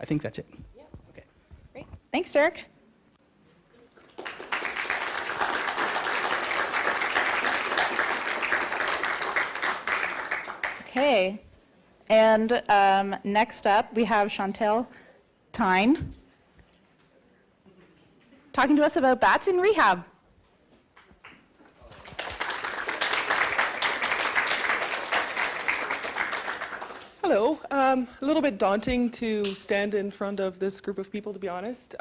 I think that's it. Yeah. Okay. Great. Thanks, Dirk. Okay. And next up, we have Chantal, Theijn, talking to us about bats in rehab. Hello. A little bit daunting to stand in front of this group of people, to be honest.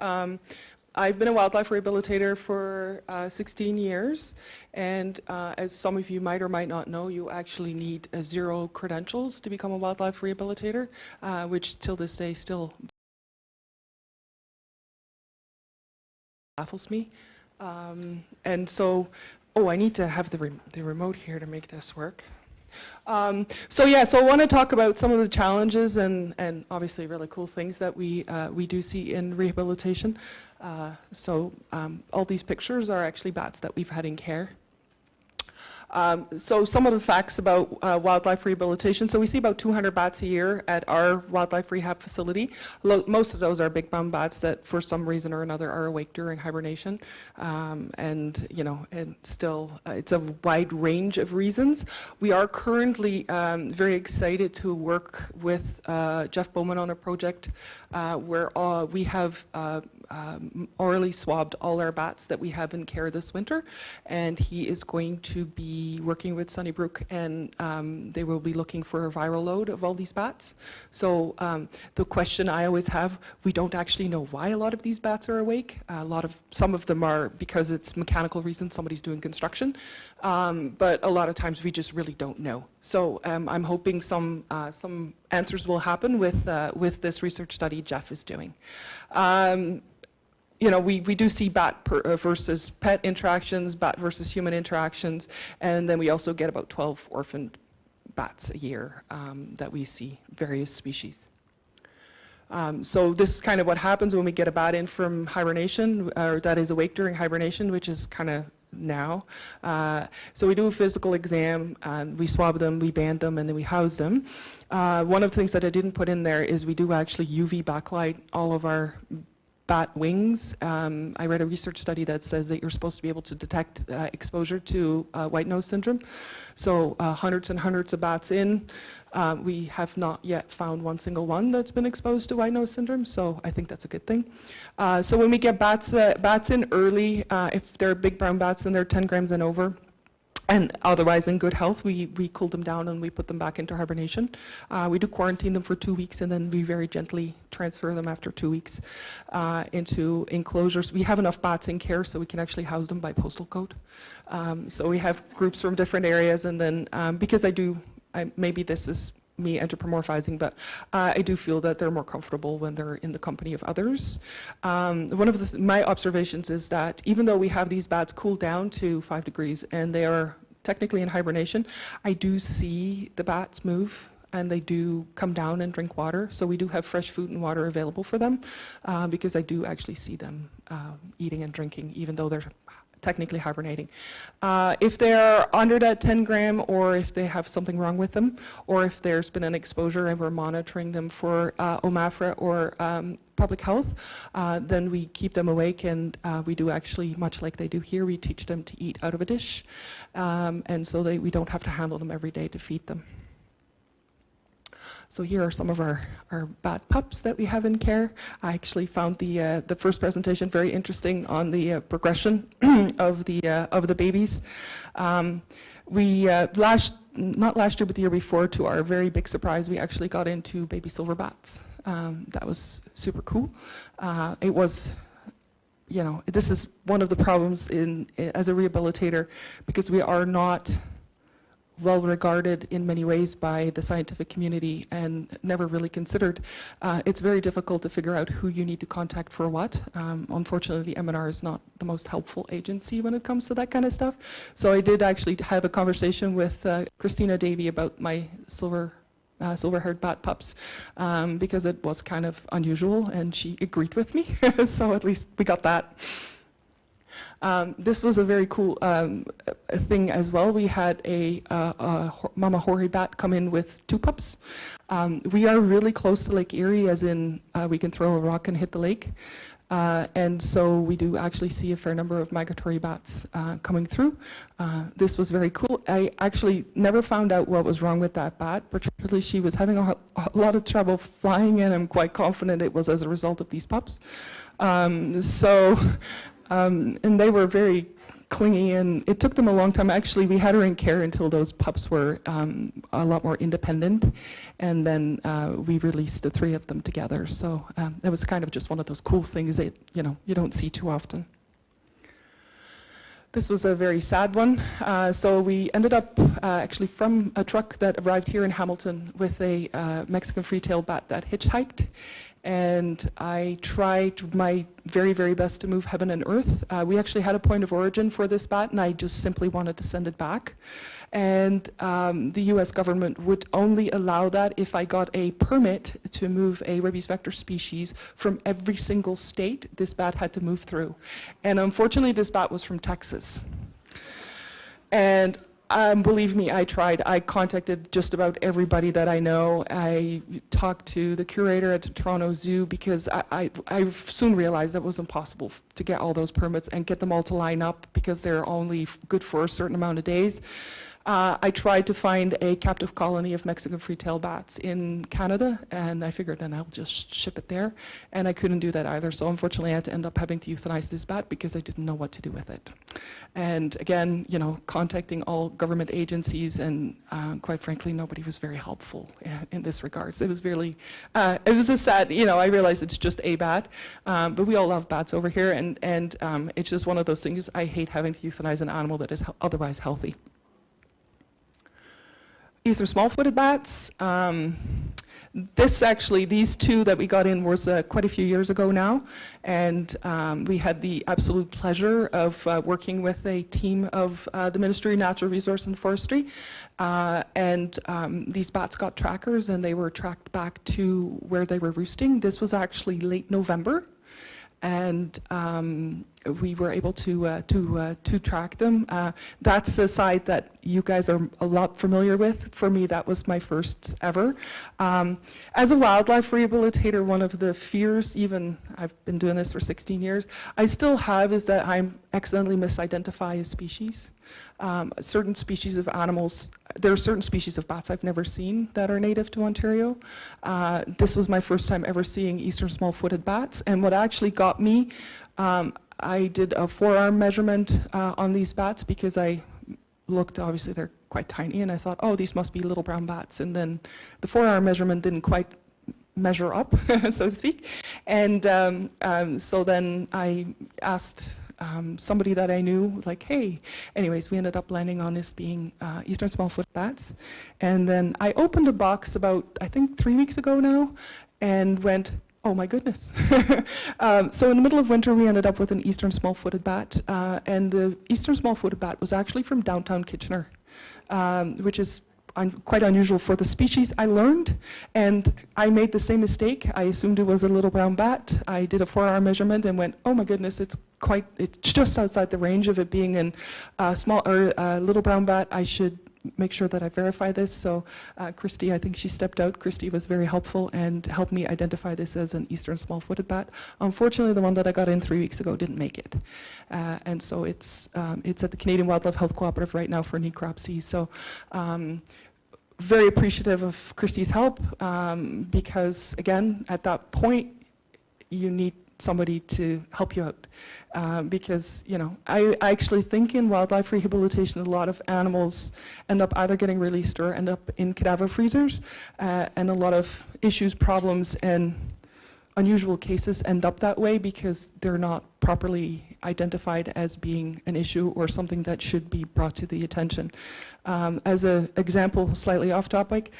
I've been a wildlife rehabilitator for 16 years, and as some of you might or might not know, you actually need 0 credentials to become a wildlife rehabilitator, which till this day still baffles me. And so, I need to have the remote here to make this work. So I want to talk about some of the challenges and obviously really cool things that we do see in rehabilitation. All these pictures are actually bats that we've had in care. So some of the facts about wildlife rehabilitation. So we see about 200 bats a year at our wildlife rehab facility. Most of those are big brown bats that for some reason or another are awake during hibernation. And still it's a wide range of reasons. We are currently very excited to work with Jeff Bowman on a project where we have orally swabbed all our bats that we have in care this winter, and he is going to be working with Sunnybrook, and they will be looking for a viral load of all these bats. So the question I always have, we don't actually know why a lot of these bats are awake. Some of them are because it's mechanical reasons, somebody's doing construction, but a lot of times we just really don't know. So I'm hoping some answers will happen with this research study Jeff is doing. We do see bat versus pet interactions, bat versus human interactions, and then we also get about 12 orphaned bats a year that we see, various species. So this is kind of what happens when we get a bat in from hibernation, or that is awake during hibernation, which is kind of now. So we do a physical exam, we swab them, we band them, and then we house them. One of the things that I didn't put in there is we do actually UV backlight all of our bat wings. I read a research study that says that you're supposed to be able to detect exposure to white nose syndrome. So hundreds and hundreds of bats in. We have not yet found one single one that's been exposed to white nose syndrome, so I think that's a good thing. So when we get bats in early, if they're big brown bats and they're 10 grams and over, and otherwise in good health, we cool them down and we put them back into hibernation. We do quarantine them for 2 weeks, and then we very gently transfer them after 2 weeks into enclosures. We have enough bats in care so we can actually house them by postal code. So we have groups from different areas, and then because maybe this is me anthropomorphizing, but I do feel that they're more comfortable when they're in the company of others. One of my observations is that even though we have these bats cool down to 5 degrees and they are technically in hibernation, I do see the bats move and they do come down and drink water. So we do have fresh food and water available for them because I do actually see them eating and drinking even though they're technically hibernating. If they're under that 10 gram, or if they have something wrong with them, or if there's been an exposure and we're monitoring them for OMAFRA or public health, then we keep them awake, and we do actually, much like they do here, we teach them to eat out of a dish, and so we don't have to handle them every day to feed them. So here are some of our bat pups that we have in care. I actually found the first presentation very interesting on the progression of the babies. Not last year, but the year before, to our very big surprise, we actually got into baby silver bats. That was super cool. It was, this is one of the problems as a rehabilitator, because we are not well regarded in many ways by the scientific community and never really considered. It's very difficult to figure out who you need to contact for what. Unfortunately, the MNR is not the most helpful agency when it comes to that kind of stuff. So I did actually have a conversation with Christina Davey about my silver-haired bat pups because it was kind of unusual, and she agreed with me. So at least we got that. This was a very cool thing as well. We had a mama hoary bat come in with 2 pups. We are really close to Lake Erie, as in we can throw a rock and hit the lake. And so we do actually see a fair number of migratory bats coming through. This was very cool. I actually never found out what was wrong with that bat, particularly she was having a lot of trouble flying, and I'm quite confident it was as a result of these pups. And they were very clingy, and it took them a long time. Actually, we had her in care until those pups were a lot more independent, and then we released the 3 of them together. So it was kind of just one of those cool things that you don't see too often. This was a very sad one. So we ended up actually from a truck that arrived here in Hamilton with a Mexican free-tailed bat that hitchhiked. And I tried my very, very best to move heaven and earth. We actually had a point of origin for this bat, and I just simply wanted to send it back. And the US government would only allow that if I got a permit to move a rabies vector species from every single state this bat had to move through. And unfortunately, this bat was from Texas. And believe me, I tried. I contacted just about everybody that I know. I talked to the curator at the Toronto Zoo, because I soon realized that it was impossible to get all those permits and get them all to line up, because they're only good for a certain amount of days. I tried to find a captive colony of Mexican free-tailed bats in Canada, and I figured then I'll just ship it there, and I couldn't do that either. So unfortunately, I had to end up having to euthanize this bat because I didn't know what to do with it. And again, contacting all government agencies, and quite frankly, nobody was very helpful in this regard. So it was really, it was a sad, I realized it's just a bat, but we all love bats over here, and it's just one of those things. I hate having to euthanize an animal that is otherwise healthy. These are small-footed bats. These 2 that we got in was quite a few years ago now, and we had the absolute pleasure of working with a team of the Ministry of Natural Resource and Forestry, and these bats got trackers, and they were tracked back to where they were roosting. This was actually late November, and we were able to track them. That's a site that you guys are a lot familiar with. For me, that was my first ever. As a wildlife rehabilitator, one of the fears, even I've been doing this for 16 years, I still have, is that I accidentally misidentify a species. Certain species of animals, there are certain species of bats I've never seen that are native to Ontario. This was my first time ever seeing eastern small-footed bats, and what actually got me, I did a forearm measurement on these bats, because I looked, obviously they're quite tiny, and I thought, oh, these must be little brown bats, and then the forearm measurement didn't quite measure up, so to speak, and so then I asked somebody that I knew, like, hey, anyways, we ended up landing on this being eastern small-footed bats, and then I opened a box about, I think, 3 weeks ago now, and went, oh my goodness. So in the middle of winter, we ended up with an eastern small-footed bat, and the eastern small-footed bat was actually from downtown Kitchener, which is quite unusual for the species. I learned, and I made the same mistake. I assumed it was a little brown bat. I did a forearm measurement and went, oh my goodness, it's just outside the range of it being a small or little brown bat. I should make sure that I verify this. So Christy, I think she stepped out. Christy was very helpful and helped me identify this as an eastern small-footed bat. Unfortunately, the one that I got in 3 weeks ago didn't make it. And so it's at the Canadian Wildlife Health Cooperative right now for necropsy. So very appreciative of Christy's help, because again, at that point, you need somebody to help you out, because I actually think in wildlife rehabilitation, a lot of animals end up either getting released or end up in cadaver freezers, and a lot of issues, problems, and unusual cases end up that way because they're not properly identified as being an issue or something that should be brought to the attention. As an example, slightly off topic,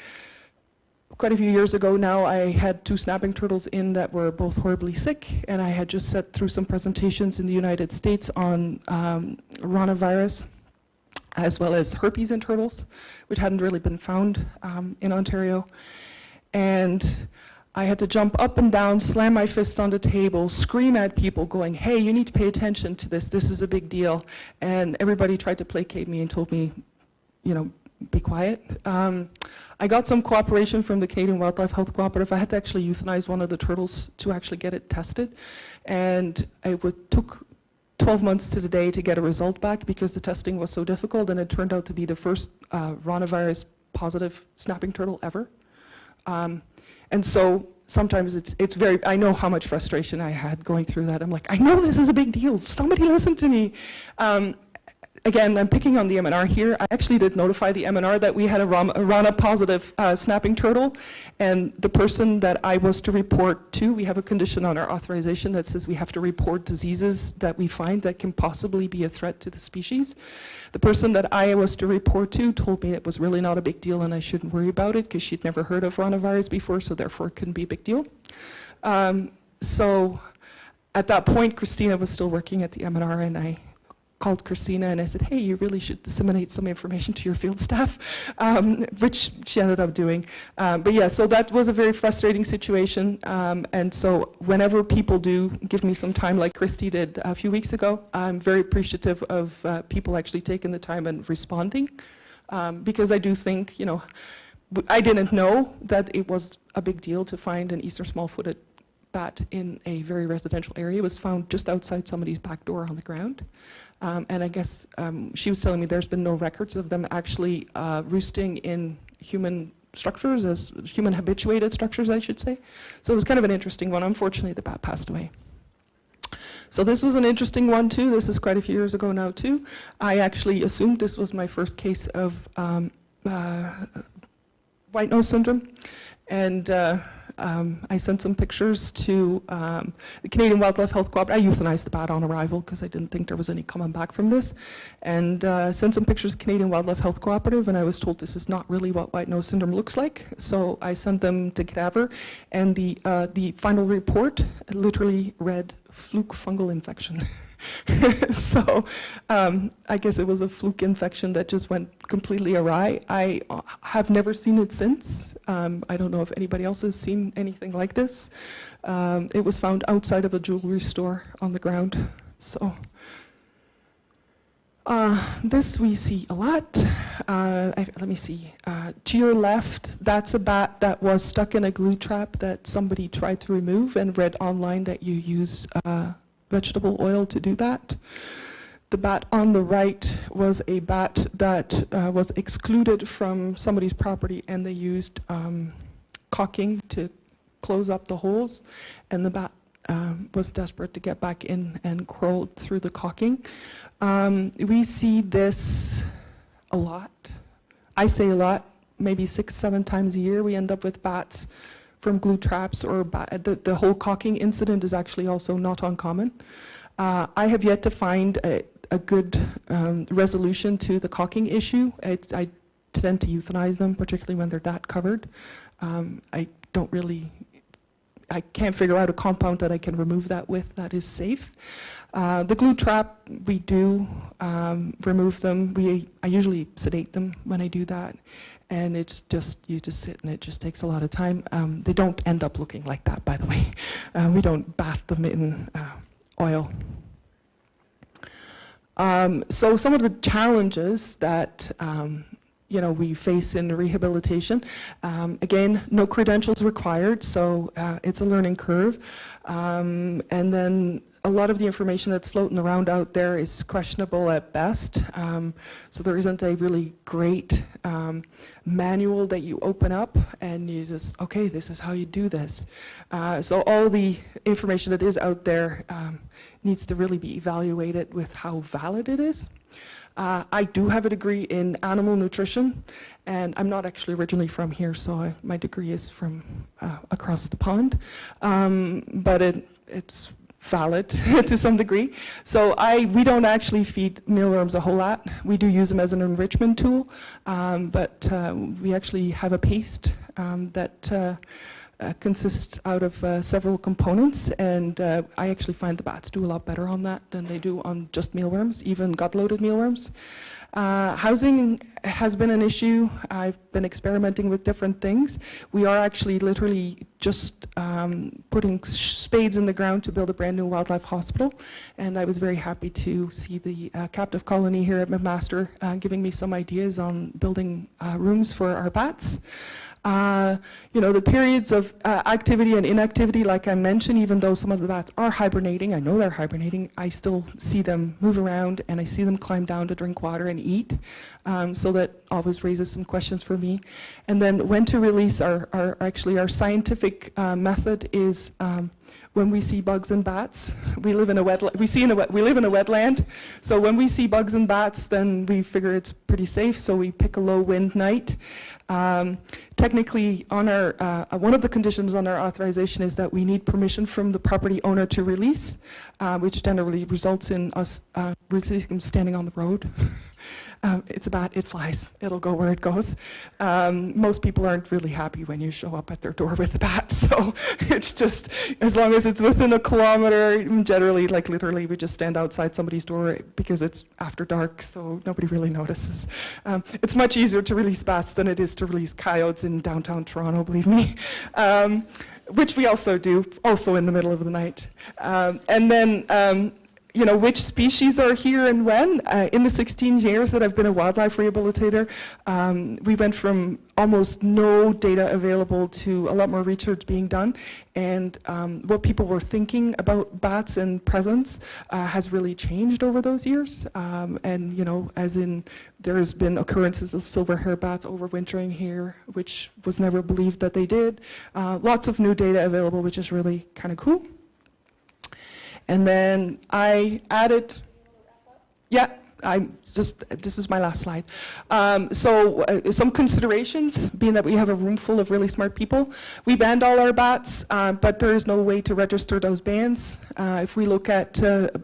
quite a few years ago now, I had 2 snapping turtles in that were both horribly sick, and I had just sat through some presentations in the United States on ranavirus, as well as herpes in turtles, which hadn't really been found in Ontario. And I had to jump up and down, slam my fist on the table, scream at people going, hey, you need to pay attention to this. This is a big deal. And everybody tried to placate me and told me, you know, be quiet. I got some cooperation from the Canadian Wildlife Health Cooperative. I had to actually euthanize one of the turtles to actually get it tested. And it took 12 months to the day to get a result back because the testing was so difficult, and it turned out to be the first ranavirus positive snapping turtle ever. And so sometimes it's very, I know how much frustration I had going through that. I'm like, I know this is a big deal. Somebody listen to me. Again, I'm picking on the MNR here. I actually did notify the MNR that we had a Rana positive snapping turtle, and the person that I was to report to, we have a condition on our authorization that says we have to report diseases that we find that can possibly be a threat to the species. The person that I was to report to told me it was really not a big deal and I shouldn't worry about it because she'd never heard of ranavirus before, so therefore it couldn't be a big deal. So at that point, Christina was still working at the MNR, and I called Christina and I said, hey, you really should disseminate some information to your field staff, which she ended up doing. But yeah, so that was a very frustrating situation. And so whenever people do give me some time, like Christy did a few weeks ago, I'm very appreciative of people actually taking the time and responding. Because I do think, you know, I didn't know that it was a big deal to find an eastern small-footed bat in a very residential area. It was found just outside somebody's back door on the ground. And I guess she was telling me there's been no records of them actually roosting in human structures, as human habituated structures, I should say. So it was kind of an interesting one. Unfortunately, the bat passed away. So this was an interesting one too. This is quite a few years ago now too. I actually assumed this was my first case of white nose syndrome. And I sent some pictures to the Canadian Wildlife Health Cooperative. I euthanized the bat on arrival because I didn't think there was any coming back from this. And sent some pictures to Canadian Wildlife Health Cooperative, and I was told this is not really what white nose syndrome looks like. So I sent them to cadaver, and the final report literally read fluke fungal infection. So I guess it was a fluke infection that just went completely awry. I have never seen it since. I don't know if anybody else has seen anything like this. It was found outside of a jewelry store on the ground. So this we see a lot. Let me see. To your left, that's a bat that was stuck in a glue trap that somebody tried to remove and read online that you use vegetable oil to do that. The bat on the right was a bat that was excluded from somebody's property, and they used caulking to close up the holes, and the bat was desperate to get back in and crawled through the caulking. We see this a lot. I say a lot, maybe 6-7 times a year we end up with bats from glue traps, or the whole caulking incident is actually also not uncommon. I have yet to find a good resolution to the caulking issue. I tend to euthanize them, particularly when they're that covered. I can't figure out a compound that I can remove that with that is safe. The glue trap, we do remove them. I usually sedate them when I do that. And it's just, you just sit and it just takes a lot of time. They don't end up looking like that, by the way. We don't bath them in oil. So some of the challenges that we face in rehabilitation, again, no credentials required, so it's a learning curve. And then a lot of the information that's floating around out there is questionable at best. So there isn't a really great manual that you open up and you just, okay, this is how you do this. So all the information that is out there needs to really be evaluated with how valid it is. I do have a degree in animal nutrition, and I'm not actually originally from here, so my degree is from across the pond. But it's valid to some degree. So we don't actually feed mealworms a whole lot. We do use them as an enrichment tool, but we actually have a paste that consists out of several components, and I actually find the bats do a lot better on that than they do on just mealworms, even gut-loaded mealworms. Housing has been an issue. I've been experimenting with different things. We are actually literally just putting spades in the ground to build a brand new wildlife hospital. And I was very happy to see the captive colony here at McMaster giving me some ideas on building rooms for our bats. You know, the periods of activity and inactivity, like I mentioned, even though some of the bats are hibernating, I know they're hibernating, I still see them move around and I see them climb down to drink water and eat. So that always raises some questions for me. And then when to release, our scientific method is when we see bugs and bats. We live in a wetland. So when we see bugs and bats, then we figure it's pretty safe. So we pick a low wind night. Technically, on our one of the conditions on our authorization is that we need permission from the property owner to release, which generally results in us releasing them standing on the road. It's a bat, it flies, it'll go where it goes. Most people aren't really happy when you show up at their door with a bat, so it's just, as long as it's within a kilometer, generally, like literally, we just stand outside somebody's door because it's after dark, so nobody really notices. It's much easier to release bats than it is to release coyotes in downtown Toronto, believe me. Which we also do, also in the middle of the night. And then, you know, which species are here and when. In the 16 years that I've been a wildlife rehabilitator, we went from almost no data available to a lot more research being done. And what people were thinking about bats and presence has really changed over those years. And, you know, as in, there's been occurrences of silver-haired bats overwintering here, which was never believed that they did. Lots of new data available, which is really kind of cool. And then I added, this is my last slide. Some considerations, being that we have a room full of really smart people. We banned all our bats, but there is no way to register those bans. If we look at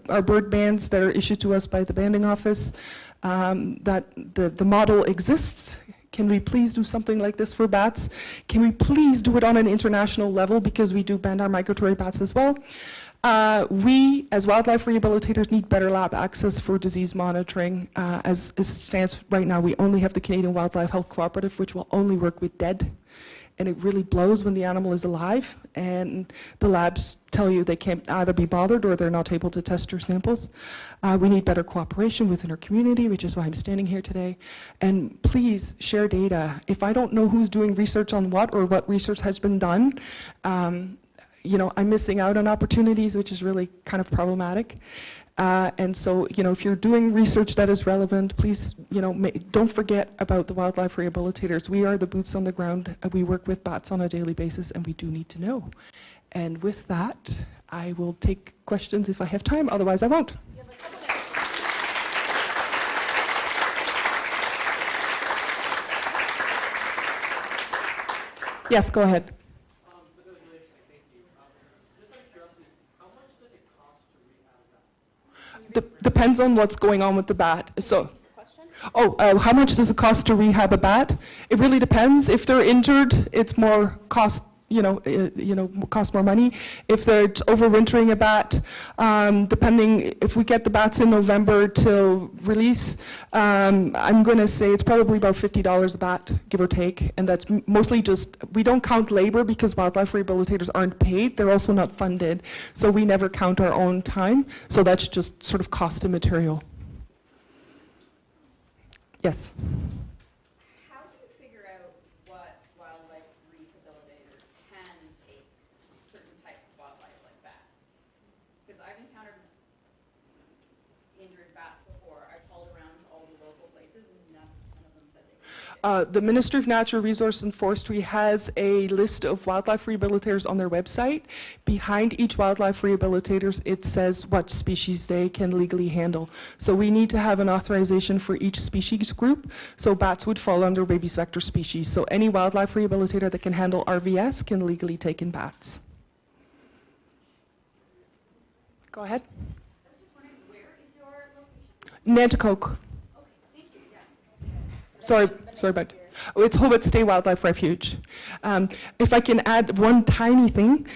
our bird bans that are issued to us by the banding office, that the model exists. Can we please do something like this for bats? Can we please do it on an international level, because we do ban our migratory bats as well? We, as wildlife rehabilitators, need better lab access for disease monitoring. As it stands right now, we only have the Canadian Wildlife Health Cooperative, which will only work with dead. And it really blows when the animal is alive, and the labs tell you they can't either be bothered or they're not able to test your samples. We need better cooperation within our community, which is why I'm standing here today. And please share data. If I don't know who's doing research on what or what research has been done, you know, I'm missing out on opportunities, which is really kind of problematic. And so, you know, if you're doing research that is relevant, please, you know, don't forget about the wildlife rehabilitators. We are the boots on the ground. We work with bats on a daily basis, and we do need to know. And with that, I will take questions if I have time. Otherwise, I won't. Yes, go ahead. Depends on what's going on with the bat. So, how much does it cost to rehab a bat? It really depends. If they're injured, it's more cost. Cost more money. If they're overwintering a bat, depending if we get the bats in November till release, I'm going to say it's probably about $50 a bat, give or take, and that's mostly just, we don't count labor because wildlife rehabilitators aren't paid. They're also not funded, so we never count our own time. So that's just sort of cost of material. Yes. The Ministry of Natural Resources and Forestry has a list of wildlife rehabilitators on their website. Behind each wildlife rehabilitators, it says what species they can legally handle. So we need to have an authorization for each species group. So bats would fall under rabies vector species. So any wildlife rehabilitator that can handle RVS can legally take in bats. Go ahead. I was just wondering, where is your location? Nanticoke. Okay, thank you. Yeah. Sorry about It's Hobart Stay Wildlife Refuge. If I can add one tiny thing,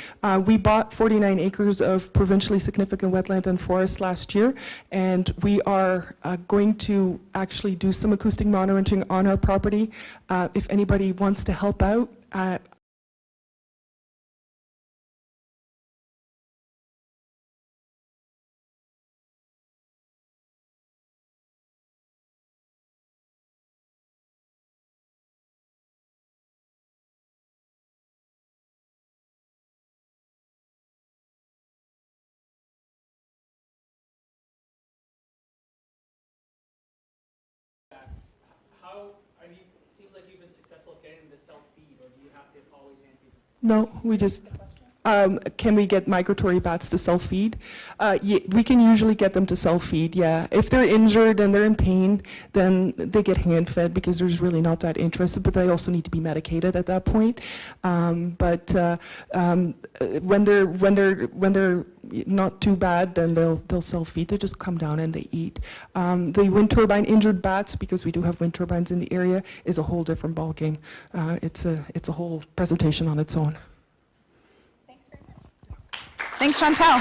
we bought 49 acres of provincially significant wetland and forest last year, and we are going to actually do some acoustic monitoring on our property. If anybody wants to help out, How, I mean, it seems like you've been successful at getting them to self-feed, or do you have to always hand feed them? no, we just, can we get migratory bats to self-feed? We can usually get them to self-feed, yeah. If they're injured and they're in pain, then they get hand-fed because there's really not that interested, but they also need to be medicated at that point. When they're not too bad, then they'll self-feed. They just come down and they eat. The wind turbine injured bats, because we do have wind turbines in the area, is a whole different ballgame. It's a whole presentation on its own. Thanks, Chantal.